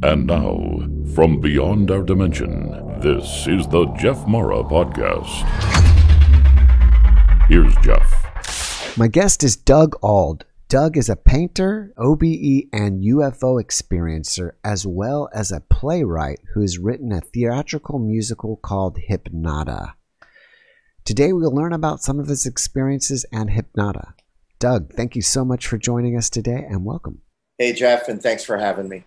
And now, from beyond our dimension, this is the JeffMara podcast. Here's Jeff. My guest is Doug Auld. Doug is a painter, OBE and UFO experiencer, as well as a playwright who has written a theatrical musical called Hypnotta. Today we'll learn about some of his experiences and Hypnotta. Doug, thank you so much for joining us today and welcome. Hey, Jeff, and thanks for having me.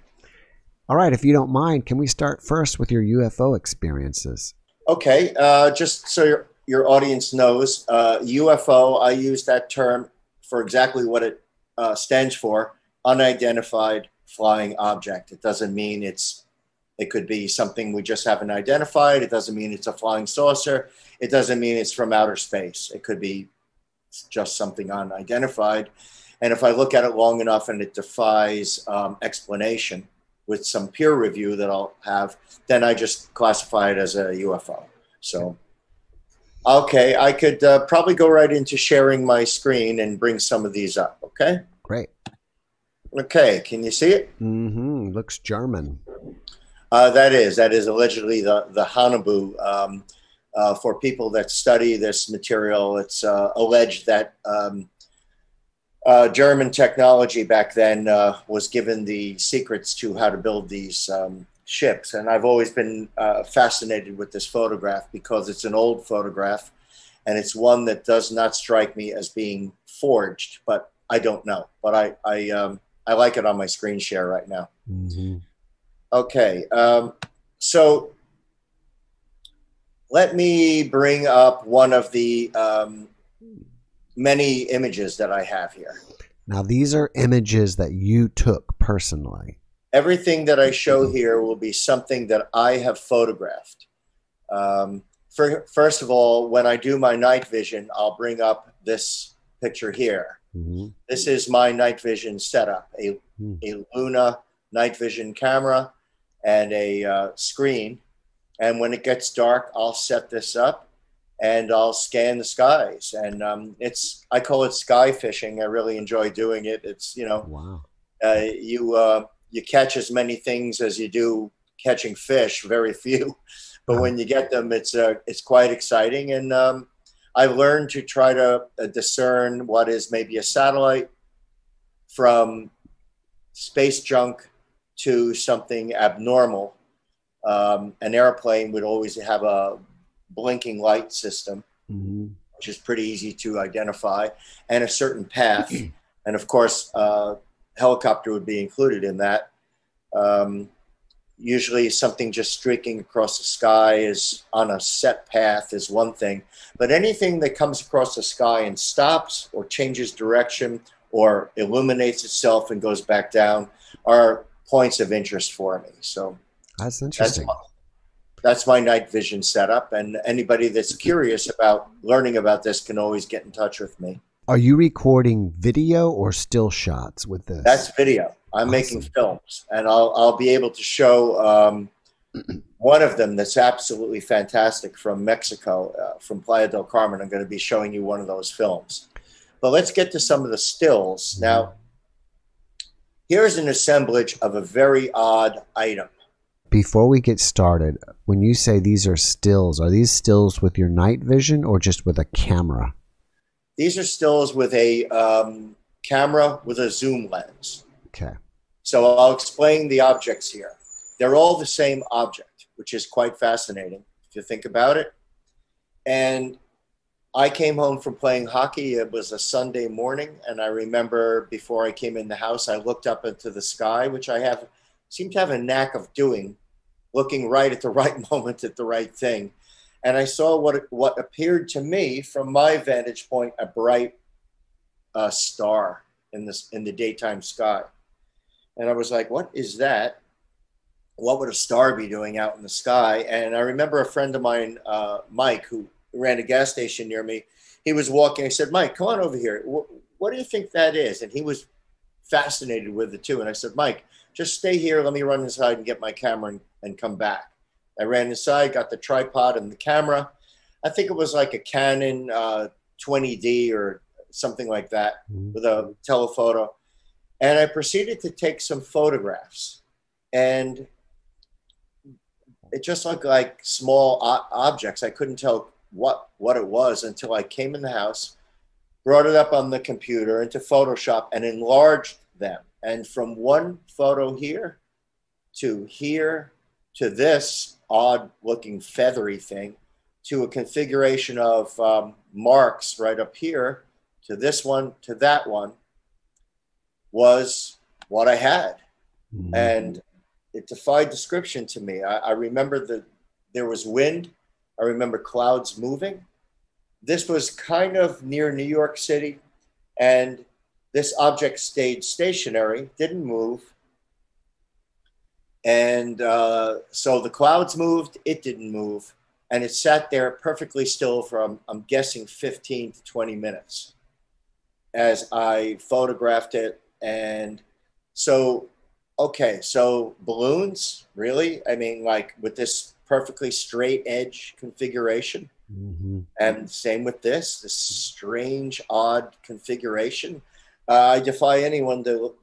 All right, if you don't mind, can we start first with your UFO experiences? Okay, just so your audience knows, UFO, I use that term for exactly what it stands for, unidentified flying object. It doesn't mean it could be something we just haven't identified. It doesn't mean it's a flying saucer. It doesn't mean it's from outer space. It could be just something unidentified. And if I look at it long enough and it defies explanation with some peer review that I'll have, then I just classify it as a UFO. So, okay, I could probably go right into sharing my screen and bring some of these up, okay? Great. Okay, can you see it? Mm-hmm. Looks German. That is allegedly the Hanabu. For people that study this material, it's alleged that German technology back then was given the secrets to how to build these ships. And I've always been fascinated with this photograph because it's an old photograph and it's one that does not strike me as being forged, but I don't know. But I like it on my screen share right now. Mm-hmm. Okay, so let me bring up one of the many images that I have here. Now, these are images that you took personally. Everything that I show here will be something that I have photographed. First of all, when I do my night vision, I'll bring up this picture here. Mm-hmm. This is my night vision setup, a Luna night vision camera and a screen. And when it gets dark, I'll set this up and I'll scan the skies. And I call it sky fishing. I really enjoy doing it. It's, Wow. You catch as many things as you do catching fish, very few. But when you get them, it's quite exciting. And I've learned to try to discern what is maybe a satellite from space junk to something abnormal. An airplane would always have a blinking light system, Mm-hmm. which is pretty easy to identify, and a certain path. And of course, helicopter would be included in that. Usually something just streaking across the sky is on a set path is one thing, but anything that comes across the sky and stops or changes direction or illuminates itself and goes back down are points of interest for me. So That's interesting. That's my night vision setup, and anybody that's curious about learning about this can always get in touch with me. Are you recording video or still shots with this? That's video. I'm Awesome. making films, and I'll be able to show one of them that's absolutely fantastic from Mexico, from Playa del Carmen. I'm going to be showing you one of those films. But let's get to some of the stills. Now, here's an assemblage of a very odd item. Before we get started, when you say these are these stills with your night vision or just with a camera? These are stills with a camera with a zoom lens. Okay. So I'll explain the objects here. They're all the same object, which is quite fascinating if you think about it. And I came home from playing hockey. It was a Sunday morning. And I remember before I came in the house, I looked up into the sky, which I seem to have a knack of doing, looking right at the right moment at the right thing. And I saw what appeared to me from my vantage point, a bright star in the daytime sky. And I was like, what is that? What would a star be doing out in the sky? And I remember a friend of mine, Mike, who ran a gas station near me, he was walking. I said, Mike, come on over here. What do you think that is? And he was fascinated with it too. And I said, Mike, just stay here. Let me run inside and get my camera and come back. I ran inside, got the tripod and the camera. I think it was like a Canon 20D or something like that with a telephoto. And I proceeded to take some photographs. and it just looked like small objects. I couldn't tell what it was until I came in the house, brought it up on the computer into Photoshop and enlarged them. And from one photo here to this odd looking feathery thing, to a configuration of marks right up here, to this one, to that one, was what I had. Mm-hmm. And it defied description to me. I remember that there was wind. I remember clouds moving. This was kind of near New York City, and this object stayed stationary, didn't move. And so the clouds moved, it didn't move, and it sat there perfectly still for, I'm guessing, 15 to 20 minutes as I photographed it. And so, okay, so balloons, really? I mean, like with this perfectly straight edge configuration. Mm-hmm. And same with this strange, odd configuration. I defy anyone to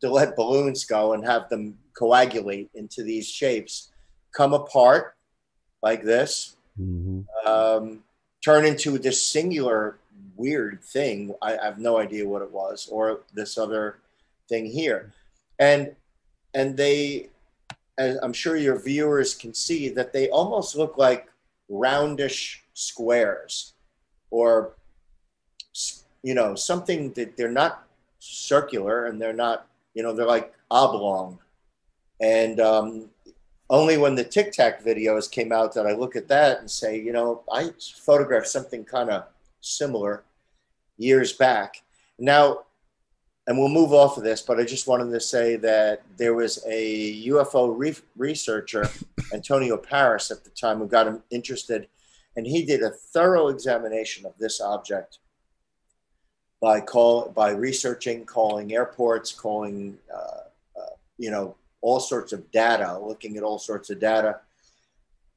let balloons go and have them coagulate into these shapes, come apart like this, mm-hmm. Turn into this singular weird thing. I have no idea what it was, or this other thing here. And they, as I'm sure your viewers can see, that they almost look like roundish squares, or, you know, something that they're not circular, and they're not, you know, they're like oblong. And only when the Tic Tac videos came out that I look at that and say, you know, I photographed something kind of similar years back. Now, and we'll move off of this, but I just wanted to say that there was a UFO researcher, Antonio Paris at the time, who got him interested, and he did a thorough examination of this object by researching, calling airports, calling, you know, all sorts of data, looking at all sorts of data,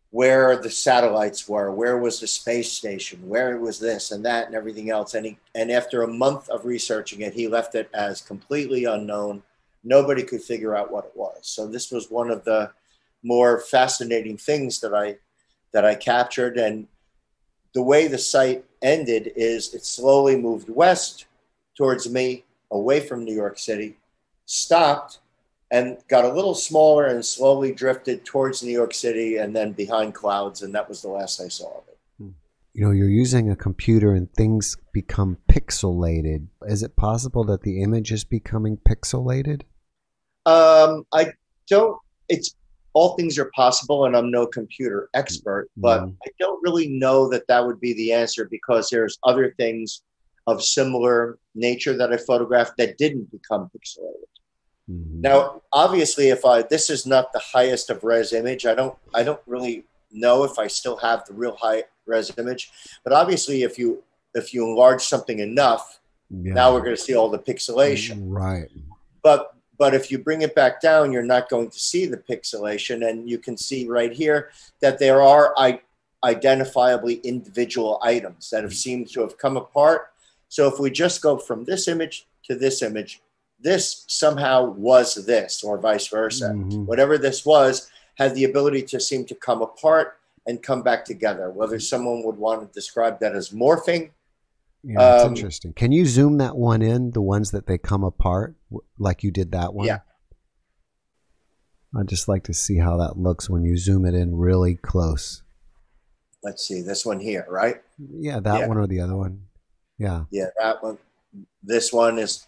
where the satellites were, where was the space station, where it was this and that and everything else. And after a month of researching it, he left it as completely unknown. Nobody could figure out what it was. So this was one of the more fascinating things that I captured. And the way the site ended is it slowly moved west towards me, away from New York City, stopped, and got a little smaller and slowly drifted towards New York City and then behind clouds. And that was the last I saw of it. You know, you're using a computer and things become pixelated. Is it possible that the image is becoming pixelated? I don't, it's, all things are possible, and I'm no computer expert, but I don't really know that that would be the answer, because there's other things of similar nature that I photographed that didn't become pixelated. Mm-hmm. Now, obviously, this is not the highest of res image. I don't really know if I still have the real high res image, but obviously, if you enlarge something enough, now we're going to see all the pixelation. Right. But if you bring it back down, you're not going to see the pixelation, and you can see right here that there are identifiably individual items that have seemed to have come apart. So if we just go from this image to this image, this somehow was this, or vice versa. Mm-hmm. Whatever this was had the ability to seem to come apart and come back together. Whether someone would want to describe that as morphing. Yeah, that's interesting. Can you zoom that one in, the ones that they come apart, like you did that one? Yeah. I'd just like to see how that looks when you zoom it in really close. Let's see, this one here, right? Yeah, that one or the other one. Yeah. Yeah, that one. This one is,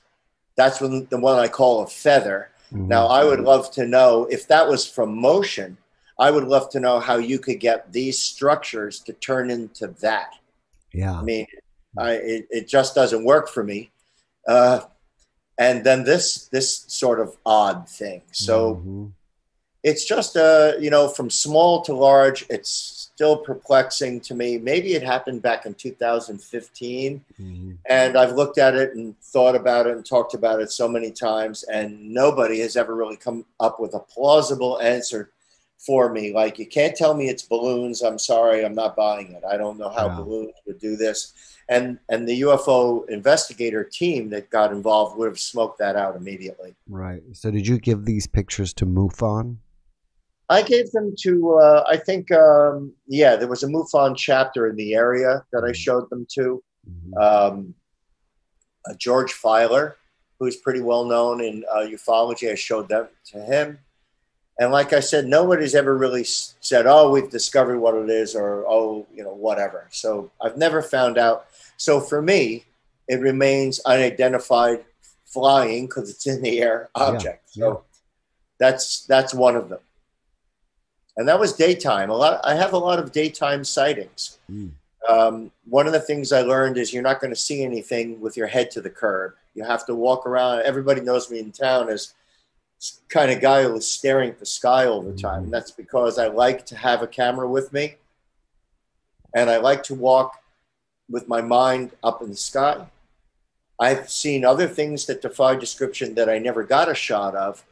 that's the one I call a feather. Mm-hmm. Now, I would love to know, if that was from motion, I would love to know how you could get these structures to turn into that. Yeah. I mean, it just doesn't work for me. And then this sort of odd thing. So it's just, you know, from small to large, it's still perplexing to me. Maybe it happened back in 2015. And I've looked at it and thought about it and talked about it so many times, and nobody has ever really come up with a plausible answer for me. Like, you can't tell me it's balloons. I'm sorry, I'm not buying it. I don't know how balloons would do this. and the UFO investigator team that got involved would have smoked that out immediately. Right. So did you give these pictures to MUFON? I gave them to, I think, yeah, there was a MUFON chapter in the area that I showed them to. George Filer, who's pretty well known in ufology, I showed them to him. And like I said, nobody's ever really said, oh, we've discovered what it is, or, oh, you know, whatever. So I've never found out. So for me, it remains unidentified flying because it's in the air object. So that's one of them. And that was daytime. I have a lot of daytime sightings. One of the things I learned is you're not going to see anything with your head to the curb. You have to walk around. Everybody knows me in town as kind of guy who is staring at the sky all the time. And that's because I like to have a camera with me. And I like to walk with my mind up in the sky. I've seen other things that defy description that I never got a shot of.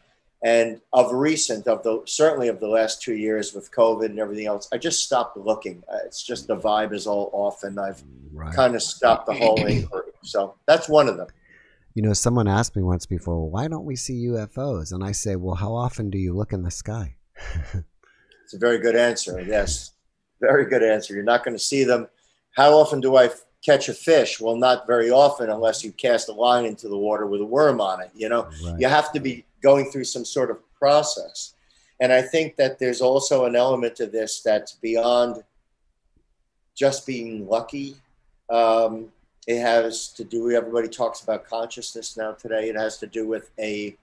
And of recent, certainly of the last 2 years with COVID and everything else, I just stopped looking. It's just the vibe is all off, and I've kind of stopped the whole inquiry. So that's one of them. You know, someone asked me once before, well, why don't we see UFOs? And I say, well, how often do you look in the sky? It's a very good answer. Yes, very good answer. You're not going to see them. How often do I catch a fish? Well, not very often unless you cast a line into the water with a worm on it. You know, you have to be going through some sort of process. And I think that there's also an element to this that's beyond just being lucky. It has to do, everybody talks about consciousness now today. It has to do with a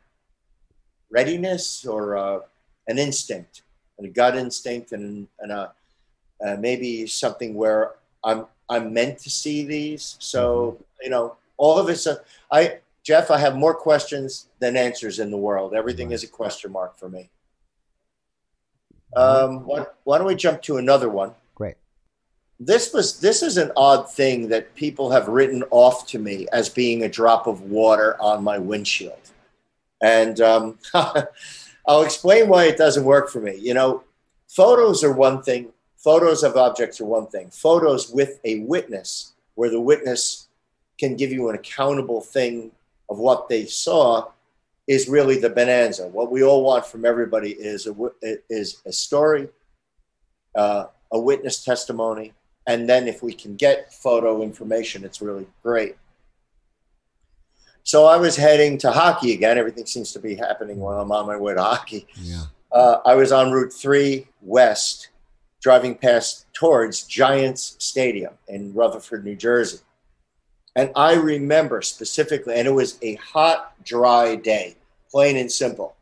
readiness or an instinct, and a gut instinct, and maybe something where I'm meant to see these. So, you know, all of it. Jeff, I have more questions than answers in the world. Everything is a question mark for me. Why don't we jump to another one? Great. This is an odd thing that people have written off to me as being a drop of water on my windshield. And I'll explain why it doesn't work for me. You know, photos are one thing. Photos of objects are one thing. Photos with a witness, where the witness can give you an accountable thing of what they saw, is really the bonanza. What we all want from everybody is a story, a witness testimony, and then if we can get photo information, it's really great. So I was heading to hockey again. Everything seems to be happening while I'm on my way to hockey. Yeah. I was on Route 3 West, driving towards Giants Stadium in Rutherford, New Jersey. And I remember specifically, and it was a hot, dry day, plain and simple.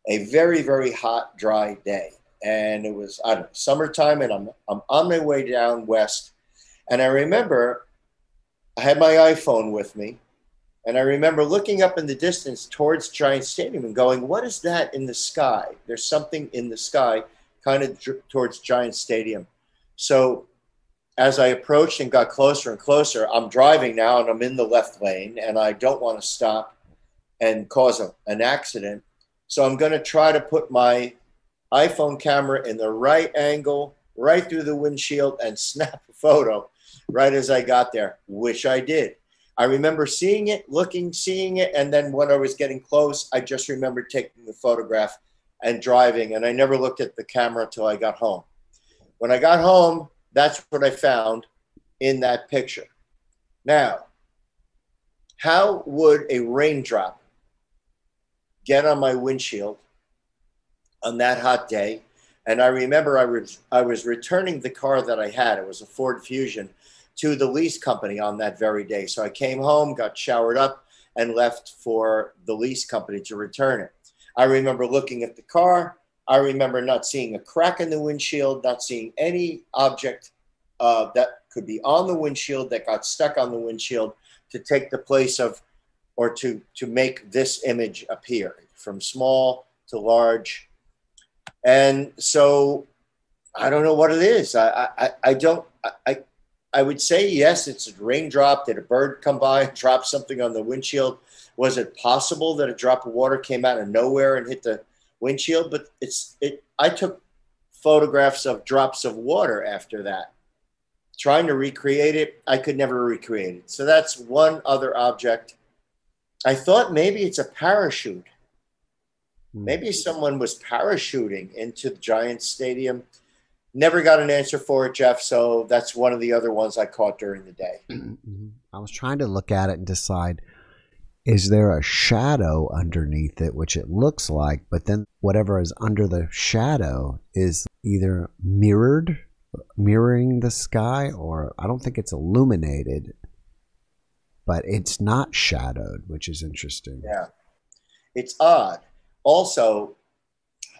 A very, very hot, dry day. And it was, I don't know, summertime, and I'm on my way down west. And I remember I had my iPhone with me, and I remember looking up in the distance towards Giant Stadium and going, what is that in the sky? There's something in the sky kind of towards Giant Stadium. So as I approached and got closer and closer, I'm driving now and I'm in the left lane, and I don't want to stop and cause an accident. So I'm going to try to put my iPhone camera in the right angle, right through the windshield, and snap a photo right as I got there, which I did. I remember seeing it, seeing it, and then when I was getting close, I just remembered taking the photograph and driving, and I never looked at the camera till I got home. When I got home, that's what I found in that picture. Now, how would a raindrop get on my windshield on that hot day? And I remember I was returning the car that I had. It was a Ford Fusion to the lease company on that very day. So I came home, got showered up, and left for the lease company to return it. I remember looking at the car. I remember not seeing a crack in the windshield, not seeing any object that could be on the windshield that got stuck on the windshield to take the place of, or to make this image appear from small to large. And so I don't know what it is. I would say, yes, it's a raindrop. Did a bird come by and drop something on the windshield? Was it possible that a drop of water came out of nowhere and hit the windshield? But I took photographs of drops of water after that. trying to recreate it, I could never recreate it. So that's one other object. I thought maybe it's a parachute. Maybe someone was parachuting into the Giants stadium. Never got an answer for it, Jeff. So that's one of the other ones I caught during the day. I was trying to look at it and decide, is there a shadow underneath it, which it looks like, but then whatever is under the shadow is either mirroring the sky, or I don't think it's illuminated, but it's not shadowed, which is interesting. Yeah, it's odd. Also,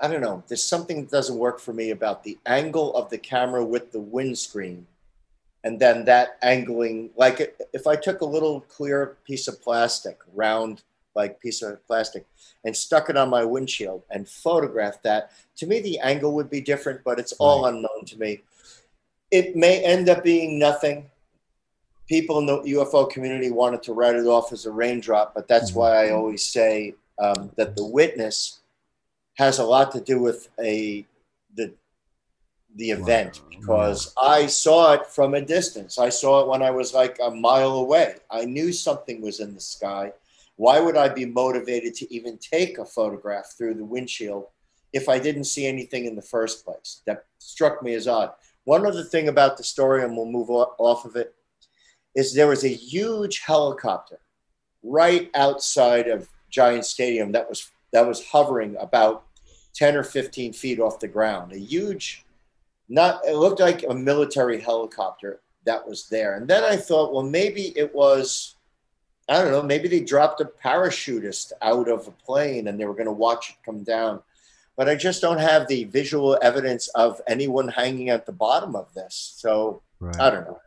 I don't know, there's something that doesn't work for me about the angle of the camera with the windscreen. And then that angling, like if I took a little clear piece of plastic, round like piece of plastic, and stuck it on my windshield and photographed that, to me the angle would be different, but it's all unknown to me. It may end up being nothing. People in the UFO community wanted to write it off as a raindrop, but that's why I always say that the witness has a lot to do with the event, because I saw it from a distance. I saw it when I was like a mile away. I knew something was in the sky. Why would I be motivated to even take a photograph through the windshield if I didn't see anything in the first place? That struck me as odd. One other thing about the story, and we'll move off of it, is there was a huge helicopter right outside of Giant Stadium that was hovering about 10 or 15 feet off the ground. A huge, it looked like a military helicopter that was there. And then I thought, well, maybe it was, I don't know, maybe they dropped a parachutist out of a plane and they were going to watch it come down. But I just don't have the visual evidence of anyone hanging at the bottom of this. So I don't know.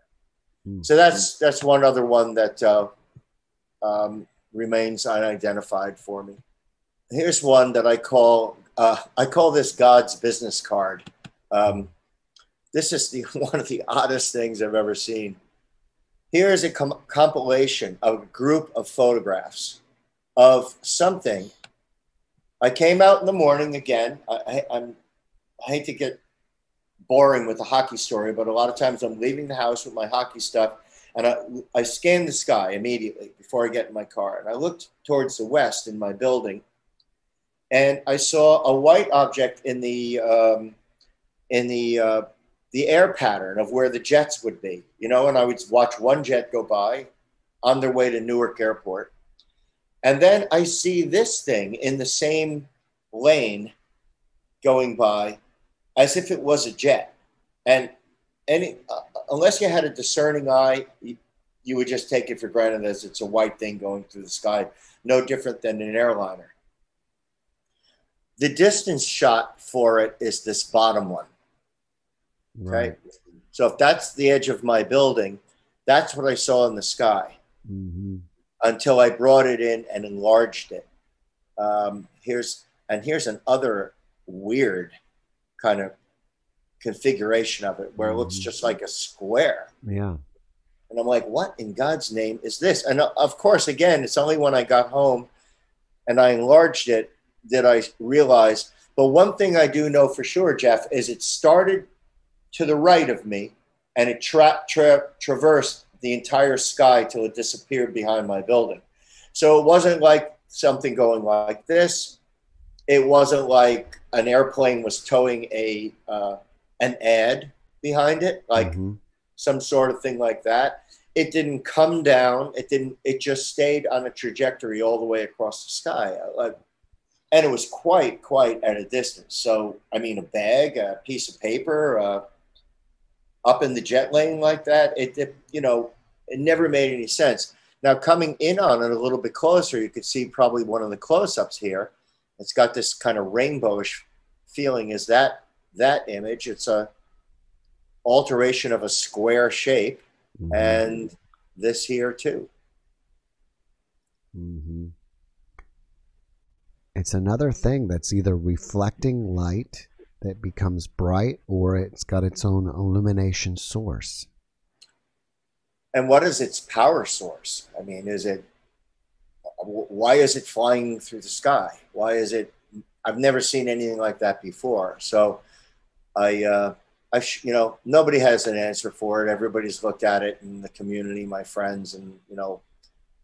So that's one other one that remains unidentified for me. Here's one that I call this God's business card. This is one of the oddest things I've ever seen. Here is a compilation of a group of photographs of something. I came out in the morning again. I hate to get boring with the hockey story, but a lot of times I'm leaving the house with my hockey stuff, and I scan the sky immediately before I get in my car. And I looked towards the west in my building, and I saw a white object in the air pattern of where the jets would be, and I would watch one jet go by on their way to Newark Airport. And then I see this thing in the same lane going by as if it was a jet. And unless you had a discerning eye, you would just take it for granted as it's a white thing going through the sky, no different than an airliner. The distance shot for it is this bottom one. Okay. Right. So if that's the edge of my building, that's what I saw in the sky until I brought it in and enlarged it. Here's another weird kind of configuration of it where it looks just like a square. Yeah. And I'm like, what in God's name is this? And of course, again, it's only when I got home and I enlarged it did I realize. But one thing I do know for sure, Jeff, is it started to the right of me and it traversed the entire sky till it disappeared behind my building. So it wasn't like something going like this. It wasn't like an airplane was towing an ad behind it, like some sort of thing like that. It didn't come down. It just stayed on a trajectory all the way across the sky. And it was quite at a distance. So, I mean, a bag, a piece of paper, up in the jet lane like that, it never made any sense. Now, coming in on it a little bit closer, you could see probably one of the close-ups here. It's got this kind of rainbowish feeling. Is that image? It's a alteration of a square shape, and this here too. It's another thing that's either reflecting light that becomes bright, or it's got its own illumination source. And what is its power source? I mean, why is it flying through the sky? Why is it? I've never seen anything like that before. So I you know, nobody has an answer for it. Everybody's looked at it in the community, my friends, and, you know,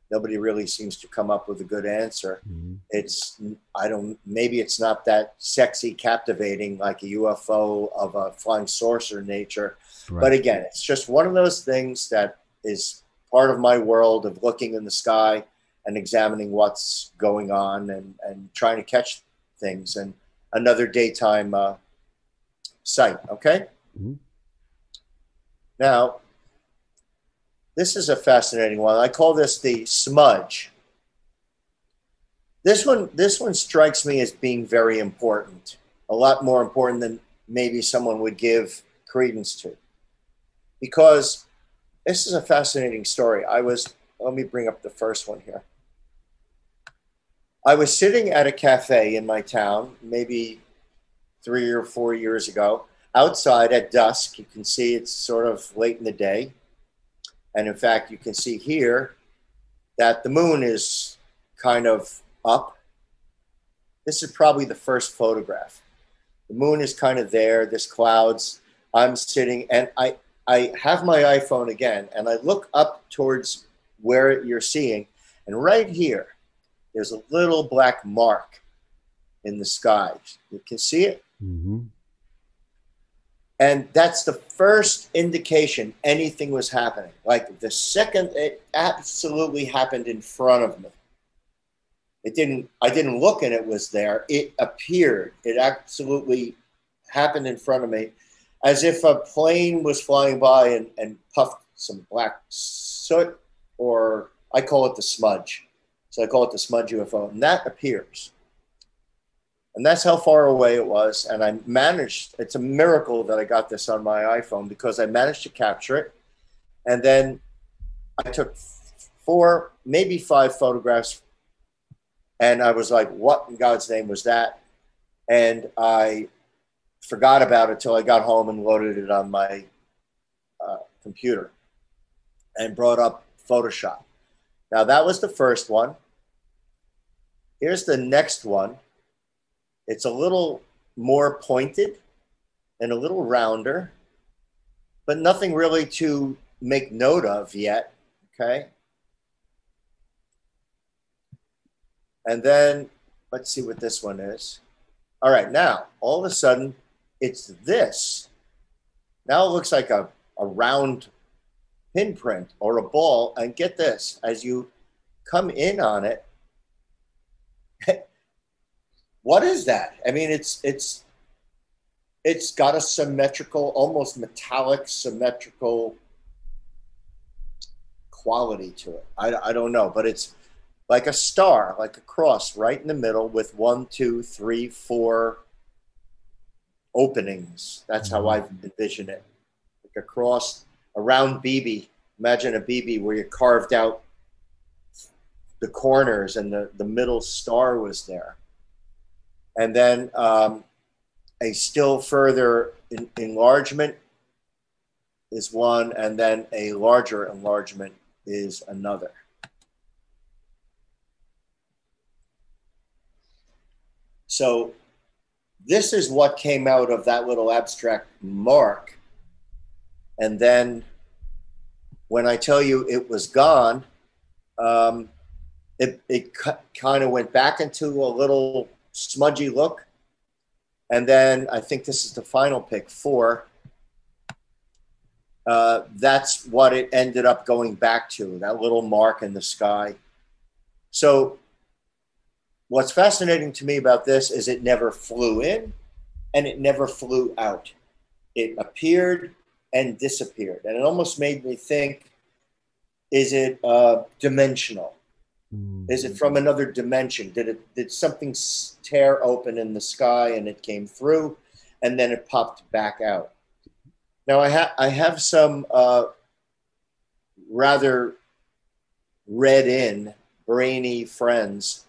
nobody really seems to come up with a good answer. Mm-hmm. Maybe it's not that sexy, captivating like a UFO of a flying saucer nature. Right. But again, it's just one of those things that is part of my world of looking in the sky and examining what's going on and trying to catch things, and another daytime sight. Okay. Mm-hmm. Now, this is a fascinating one. I call this the smudge. This one strikes me as being very important, a lot more important than maybe someone would give credence to, because this is a fascinating story. Let me bring up the first one here. I was sitting at a cafe in my town, maybe 3 or 4 years ago, outside at dusk. You can see it's sort of late in the day. And in fact, you can see here that the moon is kind of up. This is probably the first photograph. The moon is kind of there, there's clouds. I'm sitting, and I have my iPhone again, and I look up towards where you're seeing, and right here, there's a little black mark in the sky. You can see it? Mm-hmm. And that's the first indication anything was happening. Like the second it absolutely happened in front of me. I didn't look and it was there. It appeared. It absolutely happened in front of me, as if a plane was flying by and puffed some black soot, or I call it the smudge. So I call it the smudge UFO, and that appears. And that's how far away it was. And I managed, it's a miracle that I got this on my iPhone, because I managed to capture it. And then I took 4, maybe 5 photographs. And I was like, what in God's name was that? And I forgot about it till I got home and loaded it on my computer and brought up Photoshop. Now, that was the first one. Here's the next one. It's a little more pointed and a little rounder, but nothing really to make note of yet, okay? And then let's see what this one is. All right, now, all of a sudden, it's this. Now it looks like a round pinprint or a ball, and get this, as you come in on it, what is that? I mean, it's got a symmetrical, almost metallic symmetrical quality to it. I don't know, but it's like a star, like a cross right in the middle with 1, 2, 3, 4 openings. That's how I've envisioned it. Like a cross, a round BB. Imagine a BB where you carved out the corners and the middle star was there. And then a still further enlargement is one, and then a larger enlargement is another. So this is what came out of that little abstract mark. And then when I tell you it was gone, it kind of went back into a little smudgy look. And then I think this is the final pick, 4. That's what it ended up going back to, that little mark in the sky. So what's fascinating to me about this is it never flew in and it never flew out. It appeared and disappeared. And it almost made me think, is it dimensional? Is it from another dimension? Did something tear open in the sky and it came through and then it popped back out? Now I have some rather read-in, brainy friends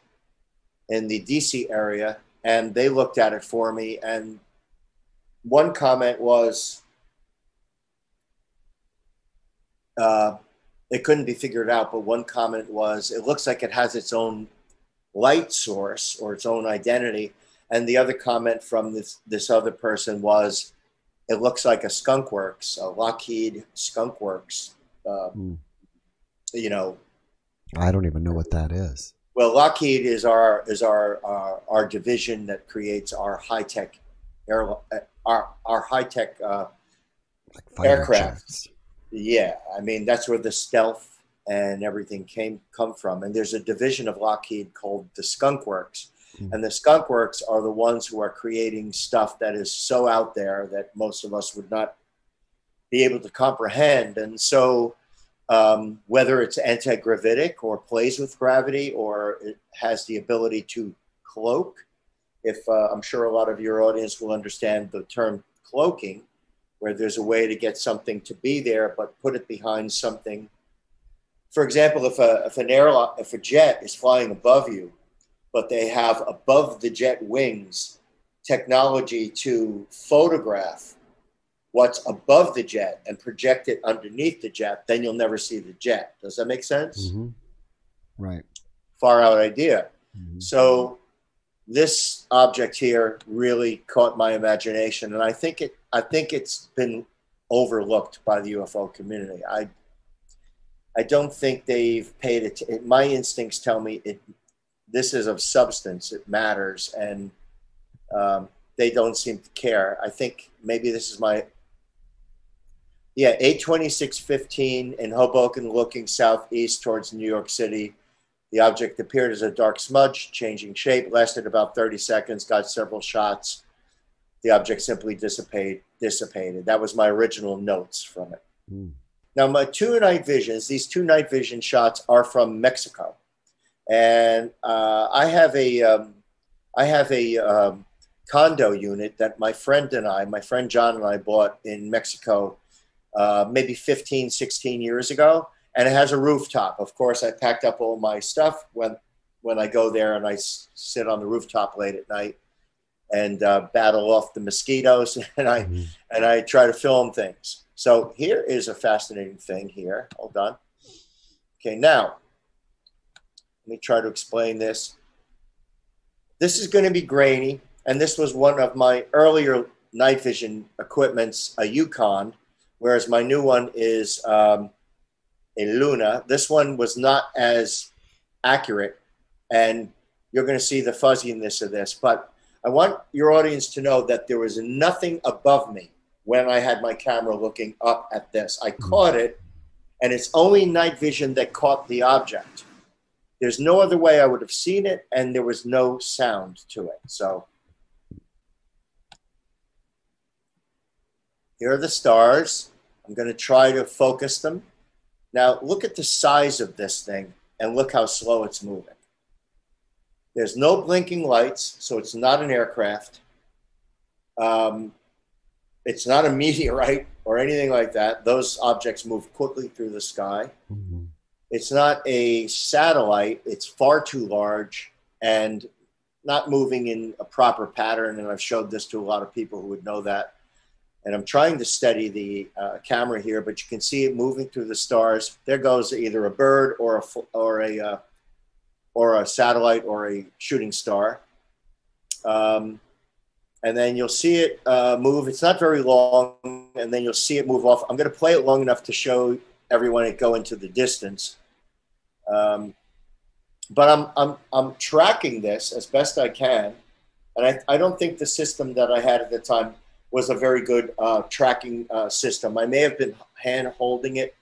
in the DC area, and they looked at it for me. And one comment was, it couldn't be figured out, but one comment was, it looks like it has its own light source or its own identity. And the other comment from this other person was, it looks like a skunk works, a Lockheed skunk works, you know. I don't even know what that is. Well, Lockheed is our division that creates our high tech our high tech Like fighter aircraft. jets. Yeah, I mean that's where the stealth and everything come from. And there's a division of Lockheed called the Skunk Works, and the Skunk Works are the ones who are creating stuff that is so out there that most of us would not be able to comprehend. And so whether it's anti-gravitic or plays with gravity or it has the ability to cloak. If I'm sure a lot of your audience will understand the term cloaking, where there's a way to get something to be there, but put it behind something. For example, if a jet is flying above you, but they have above the jet wings technology to photograph what's above the jet and project it underneath the jet, then you'll never see the jet. Does that make sense? Mm-hmm. Right. Far out idea. Mm-hmm. So this object here really caught my imagination, and I think it's been overlooked by the UFO community. I don't think they've paid it. My instincts tell me this is of substance. It matters, and they don't seem to care. I think maybe this is my 8:26:15 in Hoboken, looking southeast towards New York City. The object appeared as a dark smudge, changing shape, lasted about 30 seconds, got several shots. The object simply dissipated. That was my original notes from it. Mm. Now, my two night visions, these two night vision shots are from Mexico. And I have a condo unit that my friend John and I bought in Mexico maybe 15, 16 years ago. And it has a rooftop. Of course, I packed up all my stuff when I go there, and I sit on the rooftop late at night and battle off the mosquitoes, and I try to film things. So here is a fascinating thing here. Hold on. Okay, now let me try to explain this. This is going to be grainy, and this was one of my earlier night vision equipments, a Yukon, whereas my new one is a Luna. This one was not as accurate, and you're going to see the fuzziness of this. But I want your audience to know that there was nothing above me when I had my camera looking up at this. I caught it, and it's only night vision that caught the object. There's no other way I would have seen it, and there was no sound to it. So here are the stars. I'm going to try to focus them. Now, look at the size of this thing, and look how slow it's moving. There's no blinking lights, so it's not an aircraft. It's not a meteorite or anything like that. Those objects move quickly through the sky. Mm-hmm. It's not a satellite. It's far too large and not moving in a proper pattern, and I've showed this to a lot of people who would know that. And I'm trying to steady the camera here, but you can see it moving through the stars. There goes either a bird or a satellite or a shooting star. And then you'll see it move. It's not very long, and then you'll see it move off. I'm going to play it long enough to show everyone it go into the distance. But I'm tracking this as best I can, and I don't think the system that I had at the time was a very good tracking system. I may have been hand holding it,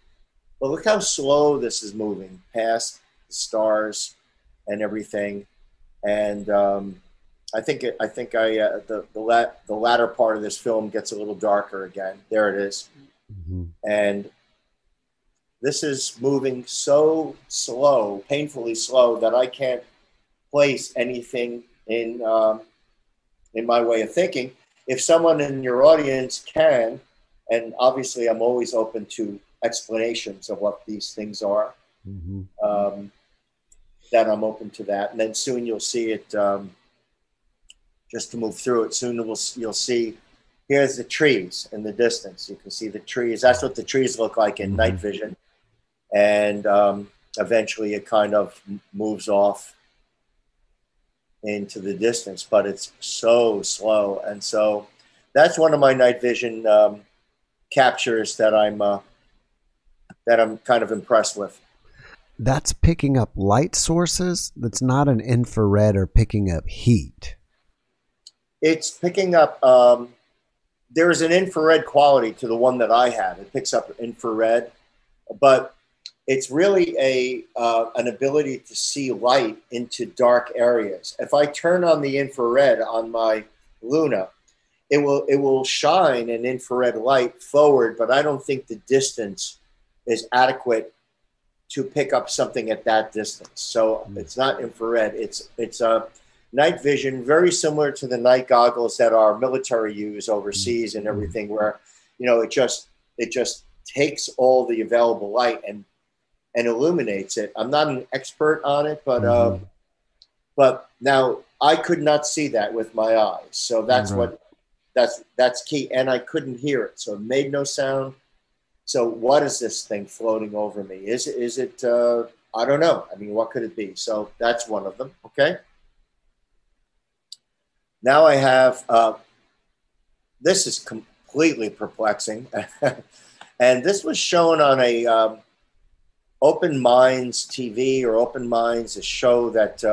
but look how slow this is moving past the stars and everything. And I think the latter part of this film gets a little darker again. There it is. Mm-hmm. And this is moving so slow, painfully slow, that I can't place anything in my way of thinking. If someone in your audience can, and obviously I'm always open to explanations of what these things are, mm-hmm. That I'm open to that. And then soon you'll see it, just to move through it, soon you'll see, here's the trees in the distance. You can see the trees. That's what the trees look like in mm-hmm. night vision. And eventually it kind of moves off into the distance, but it's so slow. And so that's one of my night vision captures that I'm kind of impressed with. That's picking up light sources. That's not an infrared or picking up heat. It's picking up. There's an infrared quality to the one that I have. It picks up infrared, but it's really an ability to see light into dark areas. If I turn on the infrared on my Luna, it will shine an infrared light forward, but I don't think the distance is adequate to pick up something at that distance. So it's not infrared. It's a night vision, very similar to the night goggles that our military use overseas and everything, where, you know, it just takes all the available light and illuminates it. I'm not an expert on it, but now I could not see that with my eyes. So that's that's key. And I couldn't hear it. So it made no sound. So what is this thing floating over me? Is it I don't know. I mean, what could it be? So that's one of them. Okay. Now I have, this is completely perplexing. And this was shown on a Open Minds TV, or Open Minds, a show that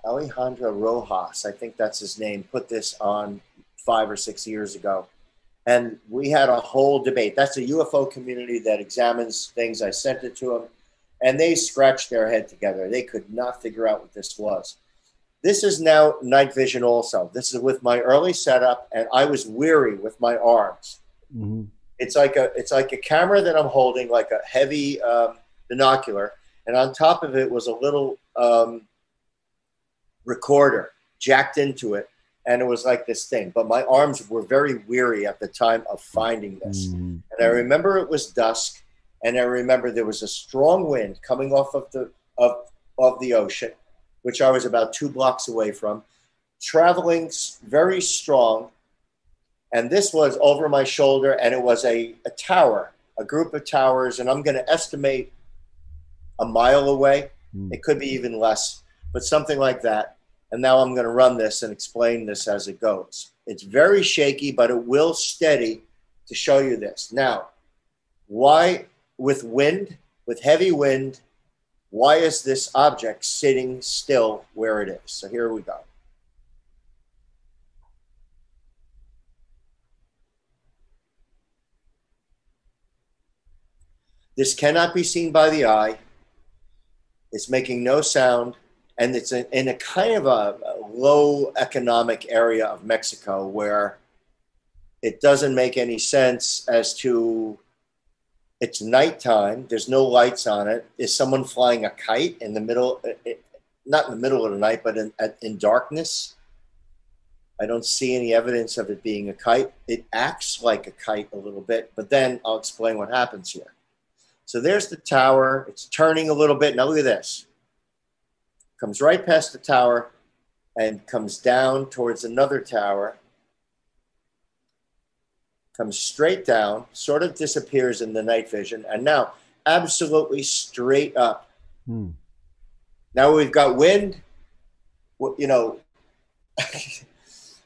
Alejandro Rojas, I think that's his name, put this on 5 or 6 years ago. And we had a whole debate. That's a UFO community that examines things. I sent it to them, and they scratched their head together. They could not figure out what this was. This is now night vision also. This is with my early setup, and I was weary with my arms. Mm-hmm. It's like a camera that I'm holding, like a heavy binocular, and on top of it was a little recorder jacked into it, and it was like this thing. But my arms were very weary at the time of finding this. Mm-hmm. And I remember it was dusk, and I remember there was a strong wind coming off of the ocean, which I was about 2 blocks away from, traveling very strong. And this was over my shoulder, and it was a tower, a group of towers, and I'm going to estimate a mile away. It could be even less, but something like that. And now I'm going to run this and explain this as it goes. It's very shaky, but it will steady to show you this. Now, why with wind, with heavy wind, why is this object sitting still where it is? So here we go. This cannot be seen by the eye. It's making no sound. And it's in a kind of a low economic area of Mexico where it doesn't make any sense as to, it's nighttime. There's no lights on it. Is someone flying a kite in the middle, not in the middle of the night, but in darkness? I don't see any evidence of it being a kite. It acts like a kite a little bit, but then I'll explain what happens here. So there's the tower. It's turning a little bit. Now look at this. Comes right past the tower and comes down towards another tower, comes straight down, sort of disappears in the night vision, and now absolutely straight up. Now we've got wind. You know,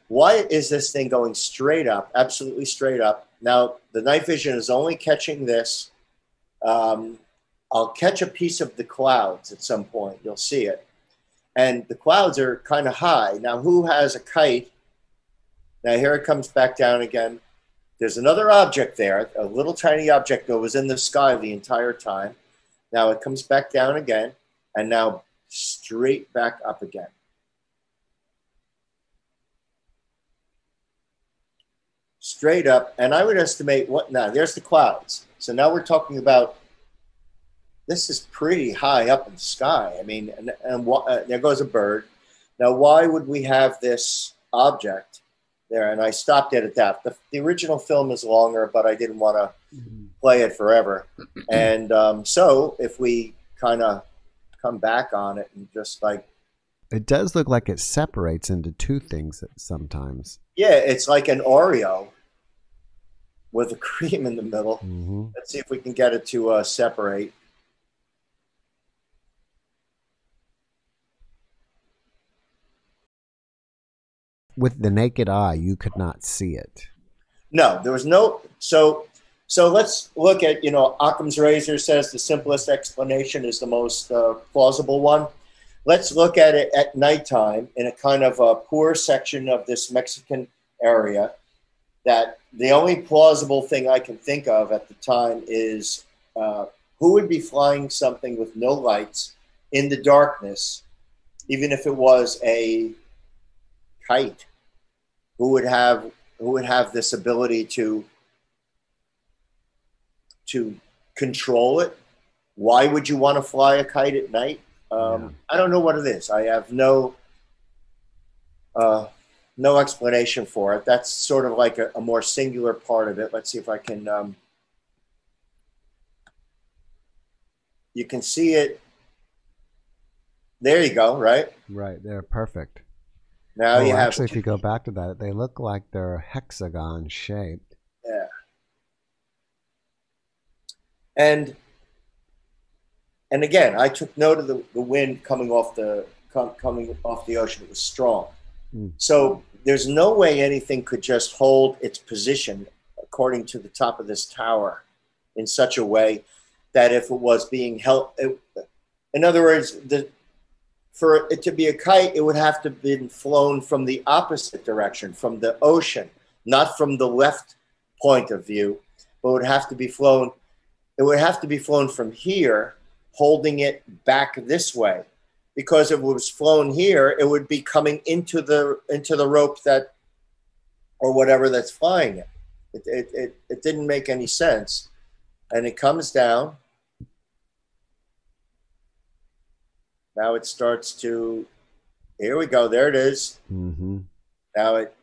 why is this thing going straight up, absolutely straight up? Now the night vision is only catching this. I'll catch a piece of the clouds at some point. You'll see it. And the clouds are kind of high. Now, who has a kite? Now, here it comes back down again. There's another object there, a little tiny object that was in the sky the entire time. Now it comes back down again, and now straight back up again. Straight up, and I would estimate what now, there's the clouds. So now we're talking about, this is pretty high up in the sky. I mean, and there goes a bird. Now, why would we have this object there? And I stopped it at that. The original film is longer, but I didn't want to play it forever. And so if we kind of come back on it and just like. It does look like it separates into two things sometimes. Yeah, it's like an Oreo with a cream in the middle. Let's see if we can get it to separate. with the naked eye, you could not see it. No, there was no. So let's look at, Occam's razor says the simplest explanation is the most plausible one. Let's look at it at nighttime in a kind of a poor section of this Mexican area. That the only plausible thing I can think of at the time is who would be flying something with no lights in the darkness, even if it was a kite. Who would have this ability to control it? Why would you want to fly a kite at night? I don't know what it is. I have no explanation for it. That's sort of like a more singular part of it. Let's see if I can. You can see it. There you go. Right. Right there. Perfect. Now you have. Actually, if you go back to that, they look like they're hexagon shaped. Yeah. And again, I took note of the wind coming off the ocean. It was strong. So there's no way anything could just hold its position according to the top of this tower in such a way that if it was being held, in other words, for it to be a kite, it would have to have been flown from the opposite direction, from the ocean, not from the left point of view, but would have to be flown. It would have to be flown from here, holding it back this way, because if it was flown here, it would be coming into the rope that, or whatever that's flying it. It didn't make any sense, and it comes down. Now it starts to. Here we go. There it is. Mm-hmm. Now it.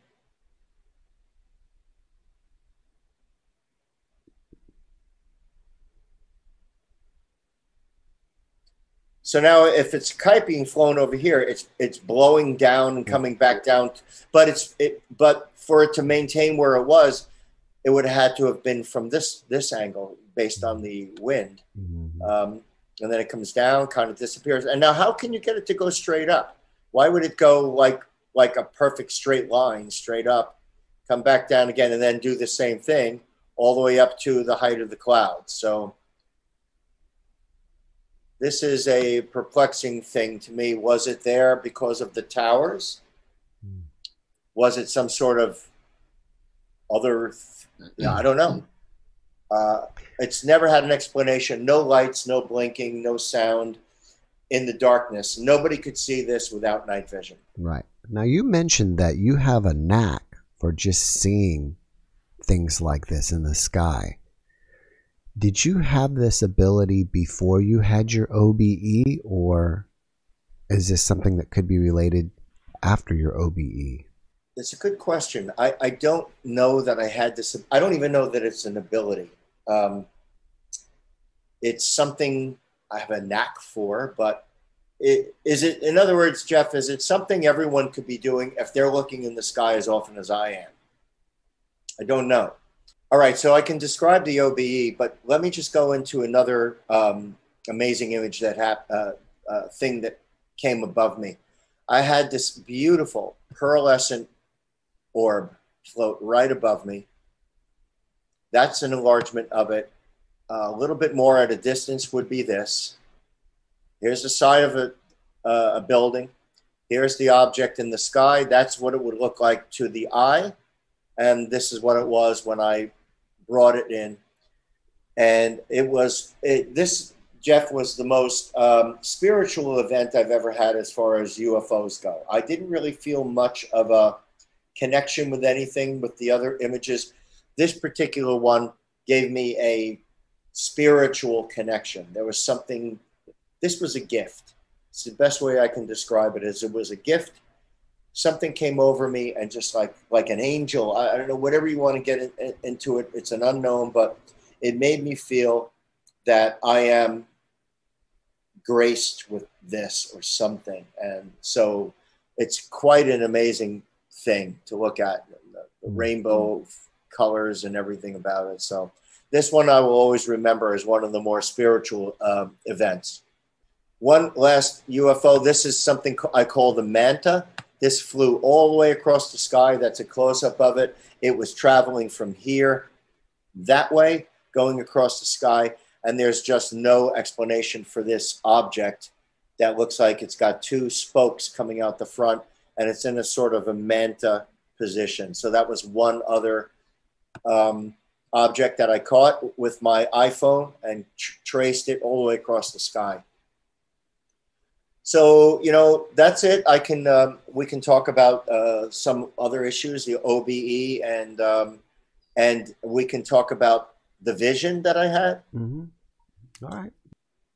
So now, if it's kite being flown over here, it's blowing down and coming back down. But but for it to maintain where it was, it would have had to have been from this angle based on the wind. Mm-hmm. And then it comes down, kind of disappears. And now, how can you get it to go straight up? Why would it go like a perfect straight line, straight up, come back down again, and then do the same thing all the way up to the height of the clouds? So this is a perplexing thing to me. Was it there because of the towers? Was it some sort of other? I don't know. It's never had an explanation. No lights, no blinking, no sound in the darkness. Nobody could see this without night vision. Right. Now, you mentioned that you have a knack for just seeing things like this in the sky. Did you have this ability before you had your OBE, or is this something that could be related after your OBE? It's a good question. I don't know that I had this. I don't even know that it's an ability. It's something I have a knack for, but is it, in other words, Jeff, is it something everyone could be doing if they're looking in the sky as often as I am? I don't know. All right, so I can describe the OBE, but let me just go into another amazing image thing that came above me. I had this beautiful pearlescent orb float right above me. That's an enlargement of it. A little bit more at a distance would be this. Here's the side of a building. Here's the object in the sky. That's what it would look like to the eye. And this is what it was when I brought it in. And this, Jeff, was the most spiritual event I've ever had as far as UFOs go. I didn't really feel much of a connection with anything with the other images. This particular one gave me a spiritual connection. There was something, this was a gift. It's the best way I can describe it, is it was a gift. Something came over me, and just like an angel, I don't know, whatever you want to get into it, it's an unknown, but it made me feel that I am graced with this or something. And so it's quite an amazing thing to look at, the rainbow colors and everything about it. So this one I will always remember as one of the more spiritual events. One last UFO. This is something I call the manta. This flew all the way across the sky. That's a close-up of it. It was traveling from here that way, going across the sky, and there's just no explanation for this object that looks like it's got two spokes coming out the front, and it's in a sort of a manta position. So that was one other object that I caught with my iPhone and traced it all the way across the sky. So, you know, that's it. We can talk about some other issues, the OBE, and we can talk about the vision that I had. Mm-hmm. All right.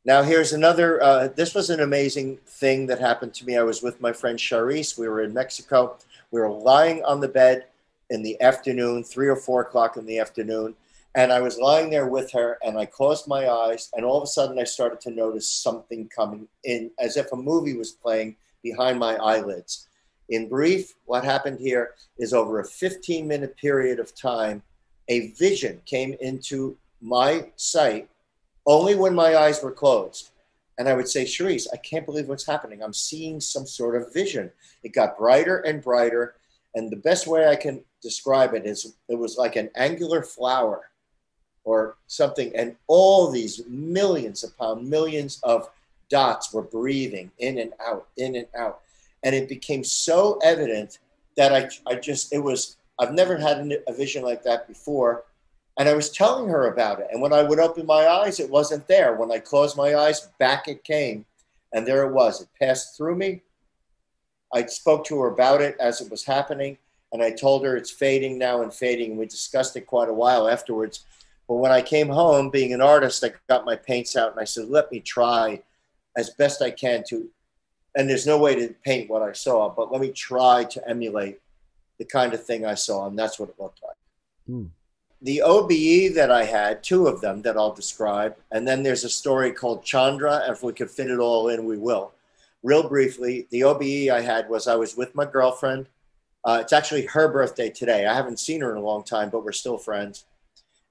Now, here's another, this was an amazing thing that happened to me. I was with my friend Charisse. We were in Mexico. We were lying on the bed in the afternoon, 3 or 4 o'clock in the afternoon. And I was lying there with her, and I closed my eyes, and all of a sudden I started to notice something coming in, as if a movie was playing behind my eyelids. In brief, what happened here is over a 15-minute period of time, a vision came into my sight only when my eyes were closed. And I would say, Charisse, I can't believe what's happening. I'm seeing some sort of vision. It got brighter and brighter. And the best way I can describe it is it was like an angular flower or something. And all these millions upon millions of dots were breathing in and out, in and out. And it became so evident that I've never had a vision like that before. And I was telling her about it. And when I would open my eyes, it wasn't there. When I closed my eyes, back it came. And there it was. It passed through me. I spoke to her about it as it was happening. And I told her it's fading now and fading. We discussed it quite a while afterwards. But when I came home, being an artist, I got my paints out and I said, let me try as best I can to, and there's no way to paint what I saw, but let me try to emulate the kind of thing I saw. And that's what it looked like. Hmm. The OBE that I had, 2 of them that I'll describe, and then there's a story called Chandra. If we could fit it all in, we will. Real briefly, the OBE I had was I was with my girlfriend. It's actually her birthday today. I haven't seen her in a long time, but we're still friends.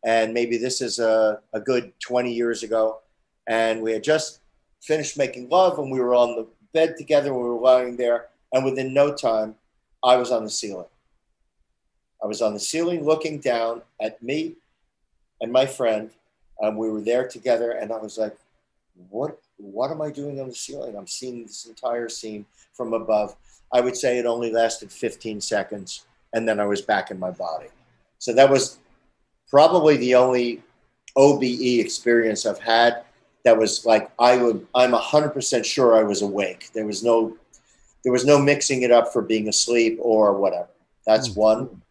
And maybe this is a good 20 years ago. And we had just finished making love, and we were on the bed together, and we were lying there. And within no time, I was on the ceiling. I was on the ceiling looking down at me and my friend. We were there together, and I was like, what am I doing on the ceiling? I'm seeing this entire scene from above. I would say it only lasted 15 seconds, and then I was back in my body. So that was probably the only OBE experience I've had that was like, I'm 100% sure I was awake. There was no mixing it up for being asleep or whatever. That's one.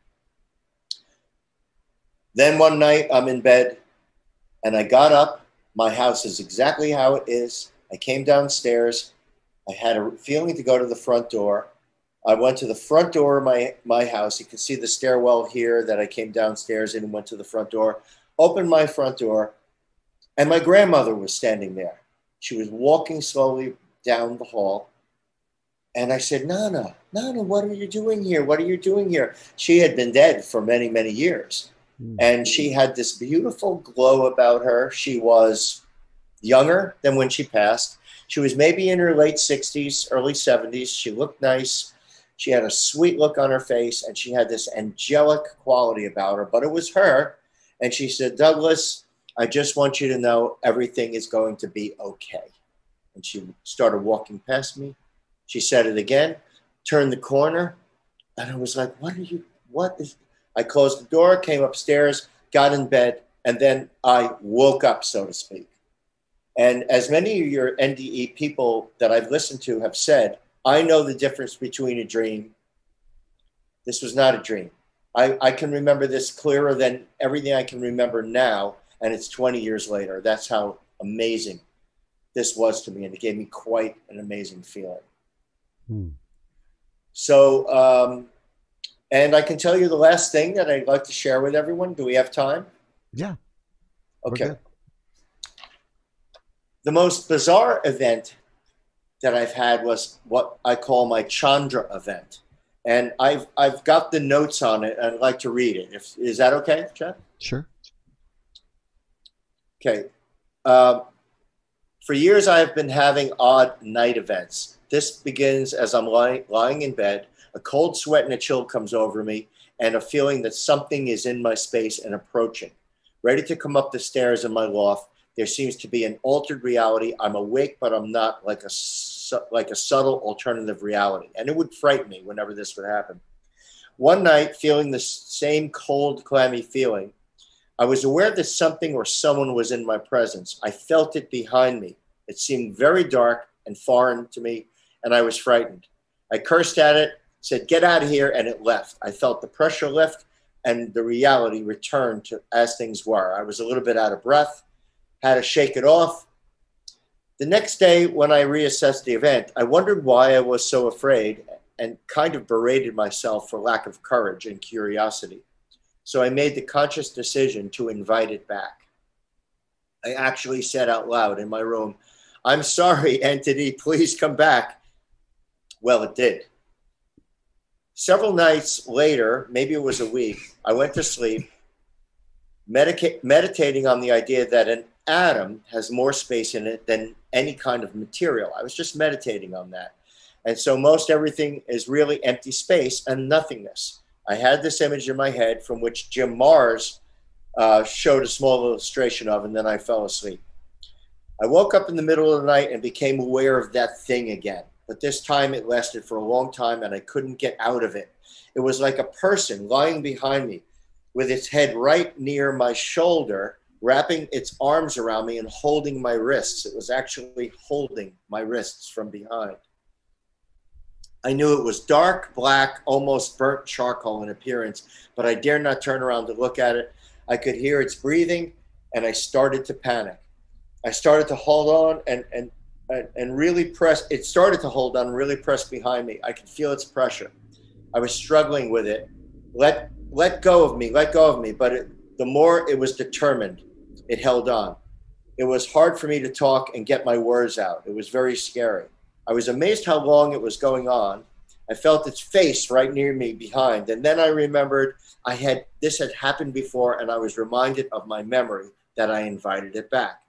Then one night I'm in bed and I got up. My house is exactly how it is. I came downstairs. I had a feeling to go to the front door. I went to the front door of my house. You can see the stairwell here that I came downstairs in and went to the front door, opened my front door, and my grandmother was standing there. She was walking slowly down the hall. And I said, Nana, what are you doing here? What are you doing here? She had been dead for many, many years. And she had this beautiful glow about her. She was younger than when she passed. She was maybe in her late 60s, early 70s. She looked nice. She had a sweet look on her face, and she had this angelic quality about her, but it was her. And she said, Douglas, I just want you to know everything is going to be okay. And she started walking past me. She said it again, turned the corner, and I was like, I closed the door, came upstairs, got in bed, and then I woke up, so to speak. And as many of your NDE people that I've listened to have said, I know the difference between a dream. This was not a dream. I can remember this clearer than everything I can remember now, and it's 20 years later. That's how amazing this was to me, and it gave me quite an amazing feeling. So, and I can tell you the last thing that I'd like to share with everyone. Do we have time? Yeah. Okay. The most bizarre event that I've had was what I call my Chandra event. And I've got the notes on it, and I'd like to read it. Is that okay, Jeff? Sure. Okay. For years, I have been having odd night events. This begins as I'm lying in bed. A cold sweat and a chill comes over me, and a feeling that something is in my space and approaching. Ready to come up the stairs in my loft, there seems to be an altered reality. I'm awake, but I'm not, like a subtle alternative reality. And it would frighten me whenever this would happen. One night, feeling the same cold, clammy feeling, I was aware that something or someone was in my presence. I felt it behind me. It seemed very dark and foreign to me, and I was frightened. I cursed at it, said, "Get out of here," and it left. I felt the pressure lift, and the reality returned to as things were. I was a little bit out of breath, had to shake it off. The next day, when I reassessed the event, I wondered why I was so afraid and kind of berated myself for lack of courage and curiosity. So I made the conscious decision to invite it back. I actually said out loud in my room, "I'm sorry, entity, please come back." Well, it did. Several nights later, maybe it was a week, I went to sleep, meditating on the idea that an atom has more space in it than any kind of material. I was just meditating on that. And so most everything is really empty space and nothingness. I had this image in my head from which JeffMara showed a small illustration of, and then I fell asleep. I woke up in the middle of the night and became aware of that thing again. But this time it lasted for a long time and I couldn't get out of it. It was like a person lying behind me with its head right near my shoulder, wrapping its arms around me and holding my wrists. It was actually holding my wrists from behind. I knew it was dark, black, almost burnt charcoal in appearance, but I dared not turn around to look at it. I could hear its breathing, and I started to panic. I started to hold on and really press. It started to hold on, really press behind me. I could feel its pressure. I was struggling with it. Let go of me, let go of me. But the more it was determined, it held on. It was hard for me to talk and get my words out. It was very scary. I was amazed how long it was going on. I felt its face right near me behind. And then I remembered this had happened before, and I was reminded of my memory that I invited it back.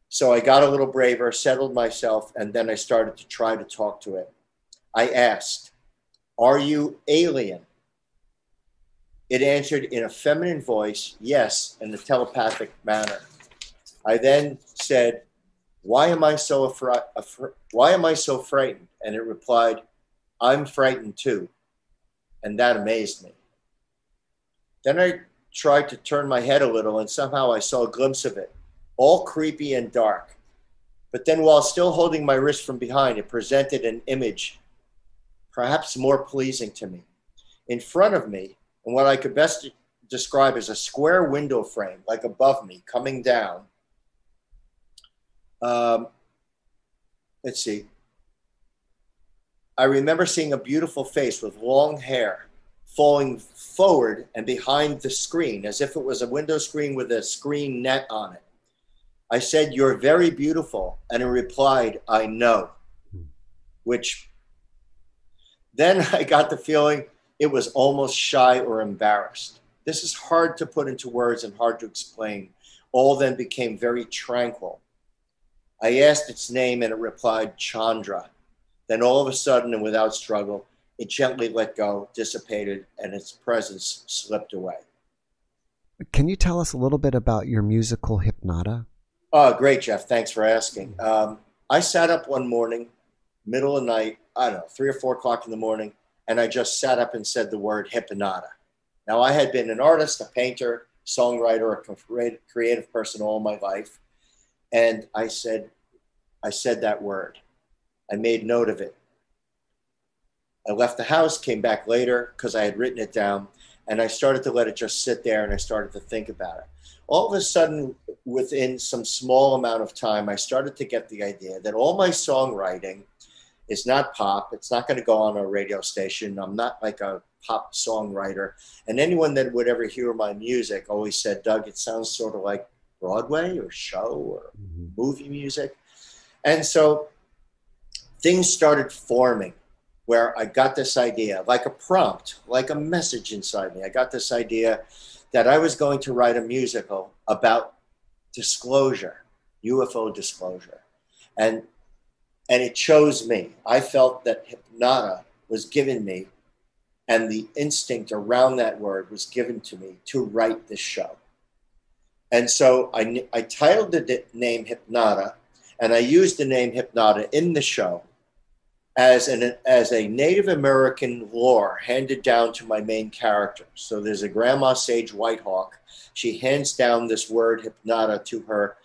So I got a little braver, settled myself, and then I started to try to talk to it. I asked, "Are you alien?" It answered in a feminine voice, yes, in a telepathic manner. I then said, why am I so frightened? And it replied, "I'm frightened too." And that amazed me. Then I tried to turn my head a little, and somehow I saw a glimpse of it, all creepy and dark. But then while still holding my wrist from behind, it presented an image perhaps more pleasing to me. In front of me, and what I could best describe as a square window frame, like above me, coming down. Let's see. I remember seeing a beautiful face with long hair falling forward and behind the screen, as if it was a window screen with a screen net on it. I said, "You're very beautiful." And it replied, "I know." Which then I got the feeling it was almost shy or embarrassed. This is hard to put into words and hard to explain. All then became very tranquil. I asked its name and it replied, "Chandra." Then all of a sudden and without struggle, it gently let go, dissipated, and its presence slipped away. Can you tell us a little bit about your musical Hypnotta? Oh, great, Jeff. Thanks for asking. I sat up one morning, middle of the night, I don't know, 3 or 4 o'clock in the morning, and I just sat up and said the word Hypnotta. Now, I had been an artist, a painter, songwriter, a creative person all my life. And I said that word. I made note of it. I left the house, came back later because I had written it down, and I started to let it just sit there, and I started to think about it. All of a sudden, within some small amount of time, I started to get the idea that all my songwriting is not pop. It's not going to go on a radio station. I'm not like a pop songwriter. And anyone that would ever hear my music always said, "Doug, it sounds sort of like Broadway or show or movie music." And so things started forming where I got this idea, like a prompt, like a message inside me. I got this idea that I was going to write a musical about disclosure, UFO disclosure. And it chose me. I felt that Hypnotta was giving me And the instinct around that word was given to me to write this show. And so I titled the name Hypnotta, and I used the name Hypnotta in the show as a Native American lore handed down to my main character. So there's a Grandma Sage Whitehawk. She hands down this word Hypnotta to her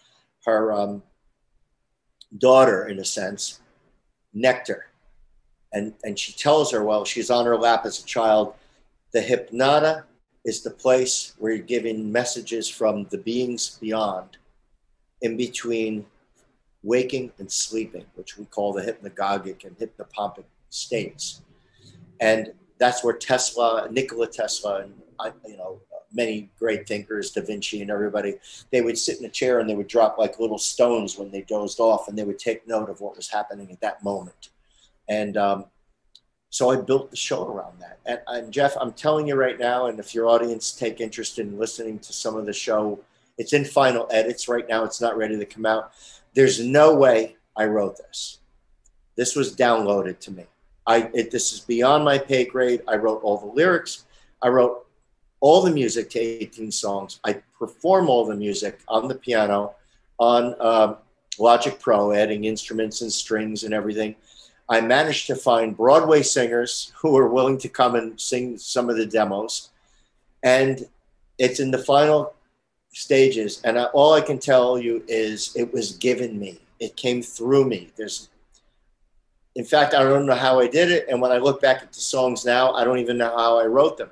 daughter, in a sense, Nectar. And she tells her, while she's on her lap as a child, the Hypnotta is the place where you're giving messages from the beings beyond, in between waking and sleeping, which we call the hypnagogic and hypnopompic states. And that's where Nikola Tesla, and many great thinkers, Da Vinci and everybody, they would sit in a chair and they would drop like little stones when they dozed off, and they would take note of what was happening at that moment. And so I built the show around that. And Jeff, I'm telling you right now, and if your audience take interest in listening to some of the show, it's in final edits right now. It's not ready to come out. There's no way I wrote this. This was downloaded to me. This is beyond my pay grade. I wrote all the lyrics. I wrote all the music to 18 songs. I perform all the music on the piano, on Logic Pro, adding instruments and strings and everything. I managed to find Broadway singers who were willing to come and sing some of the demos. And it's in the final stages. And all I can tell you is it was given me. It came through me. In fact, I don't know how I did it. And when I look back at the songs now, I don't even know how I wrote them.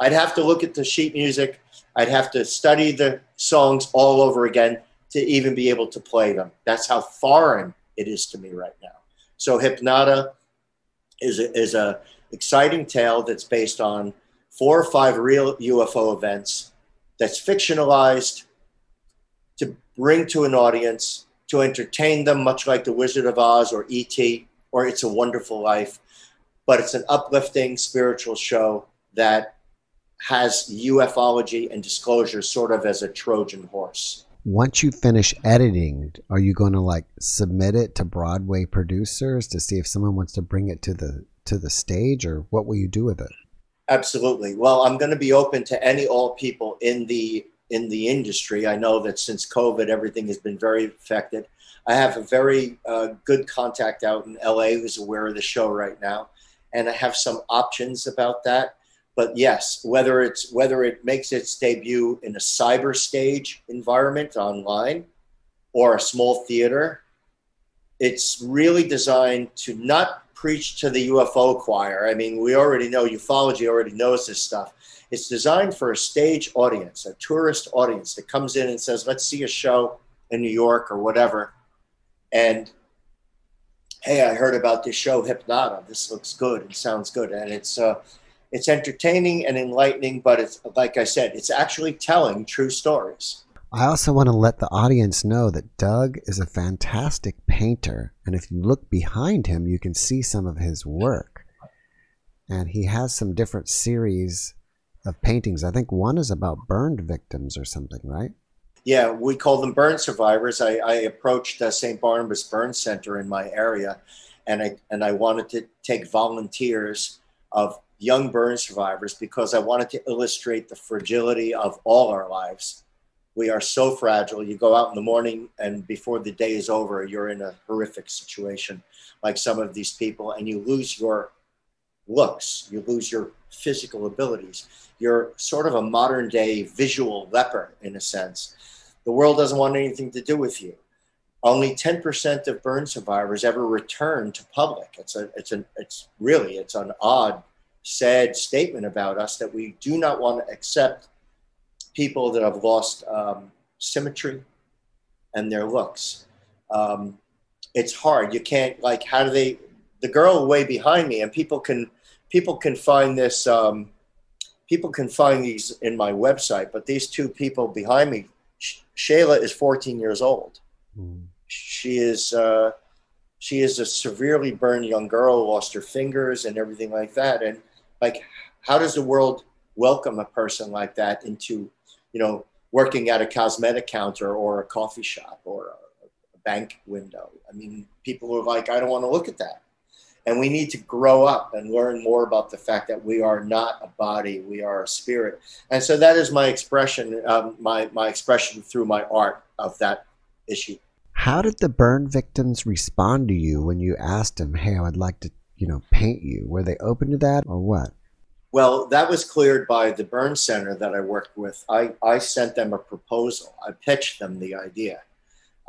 I'd have to look at the sheet music. I'd have to study the songs all over again to even be able to play them. That's how foreign it is to me right now. So Hypnotta is a exciting tale that's based on 4 or 5 real UFO events that's fictionalized to bring to an audience, to entertain them, much like The Wizard of Oz or E.T. or It's a Wonderful Life. But it's an uplifting spiritual show that has ufology and disclosure sort of as a Trojan horse. Once you finish editing, are you going to submit it to Broadway producers to see if someone wants to bring it to the stage, or what will you do with it? Absolutely. Well, I'm going to be open to all people in the industry. I know that since COVID, everything has been very affected. I have a very good contact out in LA who's aware of the show right now, and I have some options about that. But yes, whether it makes its debut in a cyber stage environment online or a small theater, it's really designed to not preach to the UFO choir. I mean, we already know, ufology already knows this stuff. It's designed for a stage audience, a tourist audience that comes in and says, let's see a show in New York or whatever. And hey, I heard about this show, Hypnotta. This looks good and sounds good. And it's entertaining and enlightening, but it's, like I said, it's actually telling true stories. I also want to let the audience know that Doug is a fantastic painter. And if you look behind him, you can see some of his work. And he has some different series of paintings. I think one is about burned victims or something, right? Yeah, we call them burn survivors. I approached St. Barnabas Burn Center in my area, and I wanted to take volunteers of young burn survivors because I wanted to illustrate the fragility of all our lives. We are so fragile. You go out in the morning and before the day is over, you're in a horrific situation like some of these people, and you lose your looks, you lose your physical abilities. You're sort of a modern day visual leper in a sense. The world doesn't want anything to do with you. Only 10% of burn survivors ever return to public. It's an odd, sad statement about us that we do not want to accept people that have lost symmetry and their looks. It's hard. You can't, how do they, the girl way behind me, and people can find this, people can find these in my website, but these two people behind me, Shayla is 14 years old. Mm. She is a severely burned young girl, lost her fingers and everything like that. And how does the world welcome a person like that into, working at a cosmetic counter or a coffee shop or a bank window? I mean, people are like, I don't want to look at that. And we need to grow up and learn more about the fact that we are not a body, we are a spirit. And so that is my expression, my expression through my art of that issue. How did the burn victims respond to you when you asked them, hey, I would like to, paint you? Were they open to that or what? Well, that was cleared by the burn center that I worked with. I sent them a proposal. I pitched them the idea.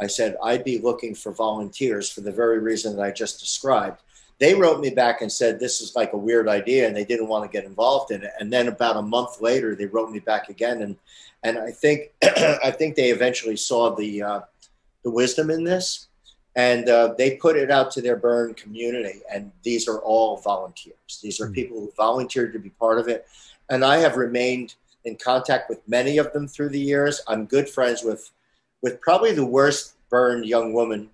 I said, I'd be looking for volunteers for the very reason that I just described. They wrote me back and said, this is like a weird idea, and they didn't want to get involved in it. And then about a month later, they wrote me back again. And I think, I think they eventually saw the wisdom in this, and they put it out to their burn community. And these are all volunteers. These are people who volunteered to be part of it. And I have remained in contact with many of them through the years. I'm good friends with probably the worst burned young woman.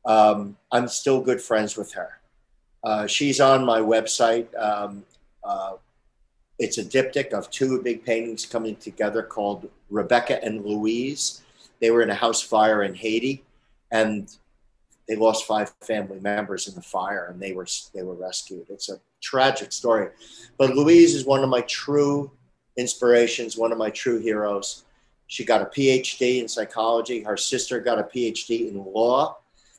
I'm still good friends with her. She's on my website. It's a diptych of two big paintings coming together called Rebecca and Louise. They were in a house fire in Haiti, and they lost 5 family members in the fire, and they were rescued. It's a tragic story. But Louise is one of my true inspirations, one of my true heroes. She got a PhD in psychology. Her sister got a PhD in law.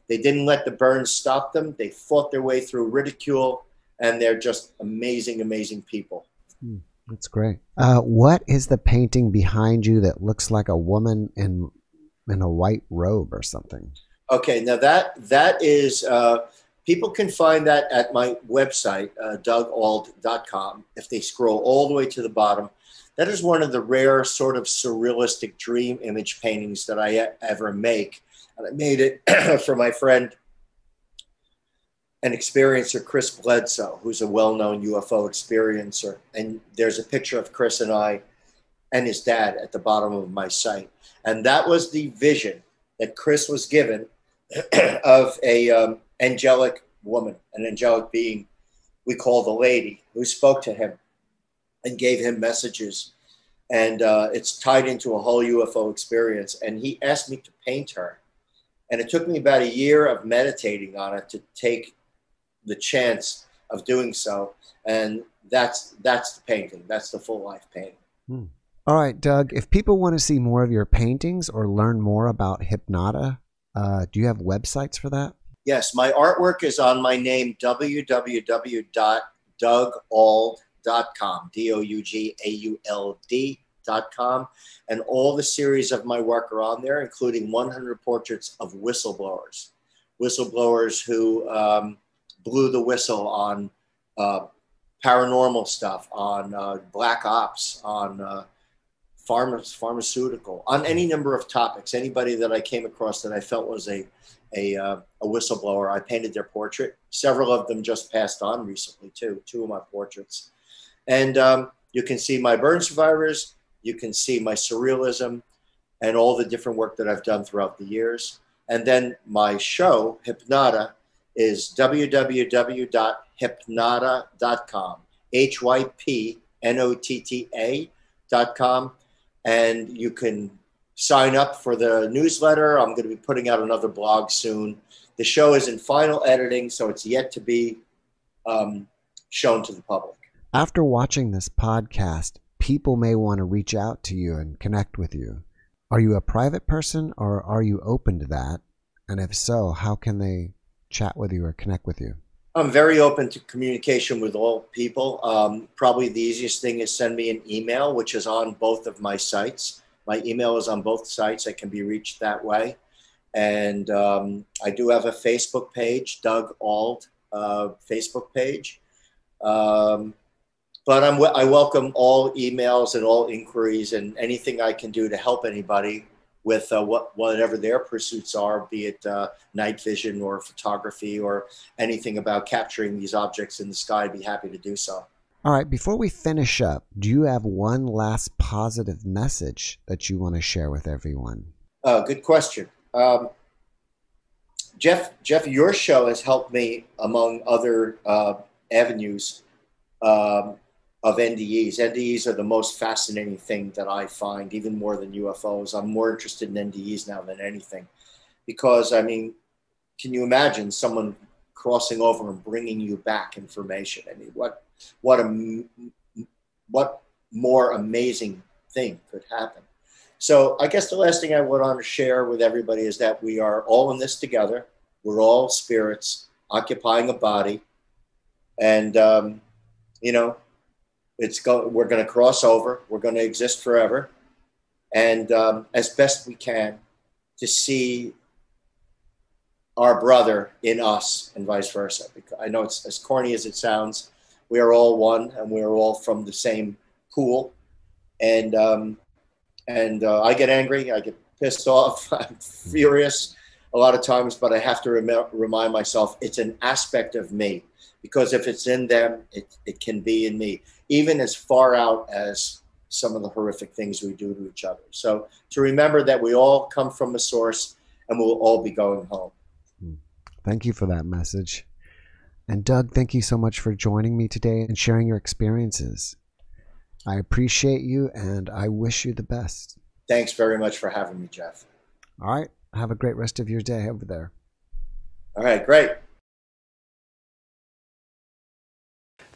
They didn't let the burns stop them. They fought their way through ridicule, and they're just amazing, amazing people. That's great. What is the painting behind you that looks like a woman in a white robe or something? Okay, now that is, people can find that at my website, DougAuld.com. If they scroll all the way to the bottom, that is one of the rare sort of surrealistic dream image paintings that I ever make. And I made it for my friend and experiencer, Chris Bledsoe, who's a well-known UFO experiencer. And there's a picture of Chris and I and his dad at the bottom of my site. And that was the vision that Chris was given of a angelic woman, an angelic being we call the lady, who spoke to him and gave him messages. And it's tied into a whole UFO experience. And he asked me to paint her. And it took me about a year of meditating on it to take the chance of doing so. And that's the painting. That's the full life painting. All right, Doug, if people want to see more of your paintings or learn more about Hypnotta, do you have websites for that? Yes, my artwork is on my name, www.dougauld.com, DOUGAULD.com. And all the series of my work are on there, including 100 portraits of whistleblowers who blew the whistle on paranormal stuff, on black ops, on pharmaceutical, on any number of topics. Anybody that I came across that I felt was a whistleblower, I painted their portrait. Several of them just passed on recently too, 2 of my portraits. And you can see my burn survivors, you can see my surrealism and all the different work that I've done throughout the years. And then my show, Hypnotta, is www.hypnotta.com, HYPNOTTA.com. And you can sign up for the newsletter. I'm going to be putting out another blog soon. The show is in final editing, so it's yet to be shown to the public. After watching this podcast, people may want to reach out to you and connect with you. Are you a private person, or are you open to that? And if so, how can they chat with you or connect with you? I'm very open to communication with all people. Probably the easiest thing is send me an email, which is on both of my sites. My email is on both sites. I can be reached that way. And I do have a Facebook page, Doug Auld Facebook page. But I welcome all emails and all inquiries and anything I can do to help anybody with whatever their pursuits are, be it night vision or photography or anything about capturing these objects in the sky. I'd be happy to do so. All right, before we finish up, do you have one last positive message that you want to share with everyone? Good question. Jeff, your show has helped me, among other avenues, of NDEs. NDEs are the most fascinating thing that I find, even more than UFOs. I'm more interested in NDEs now than anything. Because, I mean, can you imagine someone crossing over and bringing you back information. I mean, what more amazing thing could happen? So I guess the last thing I want to share with everybody is that we are all in this together. We're all spirits occupying a body, and you know, we're going to cross over. We're going to exist forever, and as best we can, to see our brother in us and vice versa. Because I know it's as corny as it sounds. We are all one, and we are all from the same pool. And I get angry. I get pissed off. I'm furious a lot of times, but I have to remind myself it's an aspect of me, because if it's in them, it can be in me, even as far out as some of the horrific things we do to each other. So to remember that we all come from a source, and we'll all be going home. Thank you for that message. And Doug, thank you so much for joining me today and sharing your experiences. I appreciate you, and I wish you the best. Thanks very much for having me, Jeff. All right. Have a great rest of your day over there. All right, great.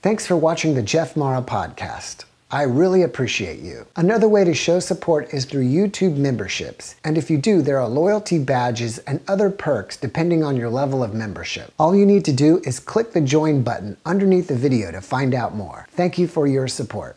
Thanks for watching the JeffMara podcast. I really appreciate you. Another way to show support is through YouTube memberships. And if you do, there are loyalty badges and other perks depending on your level of membership. All you need to do is click the join button underneath the video to find out more. Thank you for your support.